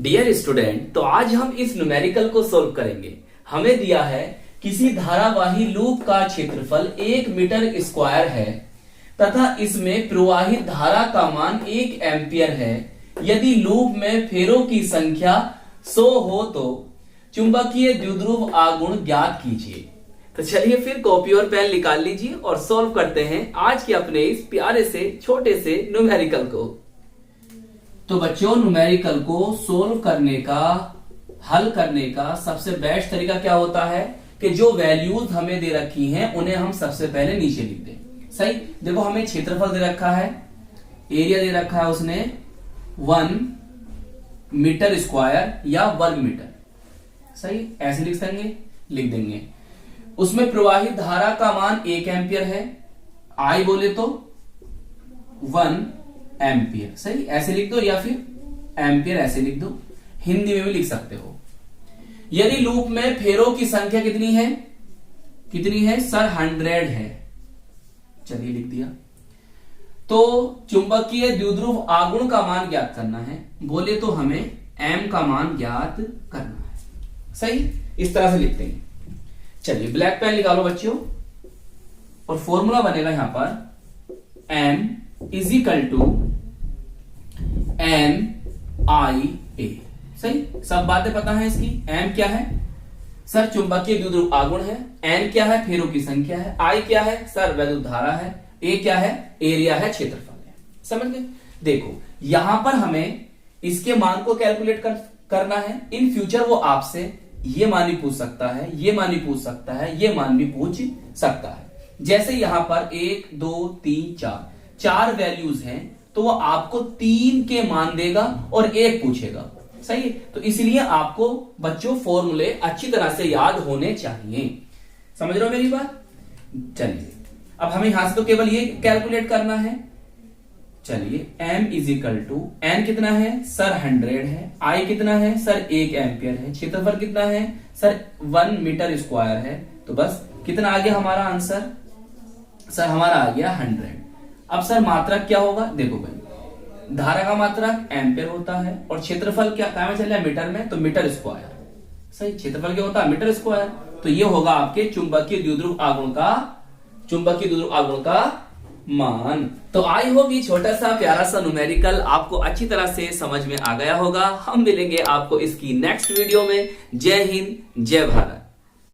Dear student, तो आज हम इस न्यूमेरिकल को सोल्व करेंगे। हमें दिया है किसी धारावाही लूप का क्षेत्रफल 1 मीटर स्क्वायर है तथा इसमें प्रवाहित धारा का मान 1 एम्पियर है। यदि लूप में फेरों की संख्या 100 हो तो चुंबकीय द्विध्रुव आघूर्ण ज्ञात कीजिए। तो चलिए फिर कॉपी और पेन निकाल लीजिए और सॉल्व करते हैं आज के अपने इस प्यारे से छोटे से न्यूमेरिकल को। तो बच्चों, न्यूमेरिकल को सोल्व करने का, हल करने का सबसे बेस्ट तरीका क्या होता है कि जो वैल्यूज हमें दे रखी हैं उन्हें हम सबसे पहले नीचे लिख दें। सही, देखो हमें क्षेत्रफल दे रखा है, एरिया दे रखा है उसने 1 मीटर स्क्वायर या वर्ग मीटर। सही, ऐसे लिख देंगे। उसमें प्रवाहित धारा का मान 1 एम्पियर है, आई बोले तो 1 एम्पियर। सही, ऐसे लिख दो या फिर एम्पियर ऐसे लिख दो, हिंदी में भी लिख सकते हो। यदि लूप में फेरों की संख्या कितनी है सर 100 है। चलिए लिख दिया। तो चुंबकीय द्विध्रुव आघूर्ण का मान ज्ञात करना है, बोले तो हमें m का मान ज्ञात करना है। सही, इस तरह से लिखते हैं। चलिए ब्लैक पेन निकालो बच्चों और फॉर्मूला बनेगा यहां पर m is equal to NIA। सही, सब बातें पता है इसकी। m क्या है सर, चुंबकीय द्विध्रुव आघूर्ण है। n क्या है, फेरों की संख्या है। I क्या है सर, वैद्युत धारा है। A क्या है, एरिया है, क्षेत्रफल है। समझ गए। देखो यहां पर हमें इसके मान को कैलकुलेट करना है। इन फ्यूचर वो आपसे ये मान भी पूछ सकता है, ये मान भी पूछ सकता है, ये मान भी पूछ सकता है। जैसे यहां पर 1 2 3 4 वैल्यूज हैं, तो वो आपको 3 के मान देगा और 1 पूछेगा। सही है, तो इसलिए आपको बच्चों फॉर्मूले अच्छी तरह से याद होने चाहिए। समझ रहे हो मेरी बात। चलिए अब हमें यहां से तो केवल ये कैलकुलेट करना है। चलिए m is equal to n कितना है सर 100 है, I कितना है सर 1 एम्पियर है, क्षेत्रफल कितना है सर 1 मीटर स्क्वायर है। तो बस कितना आ गया हमारा आंसर सर, हमारा आ गया 100। अब सर मात्रक क्या होगा, देखो भाई धारा का मात्रक एम्पियर होता है और क्षेत्रफल क्या में चल मीटर में, तो मीटर स्क्वायर। सही, क्षेत्रफल क्या होता है मीटर स्क्वायर। तो ये होगा आपके चुंबकीय द्विध्रुव आघूर्ण का मान। तो आई होप ये छोटा सा प्यारा सा न्यूमेरिकल आपको अच्छी तरह से समझ में आ गया होगा। हम मिलेंगे आपको इसकी नेक्स्ट वीडियो में। जय हिंद, जय भारत।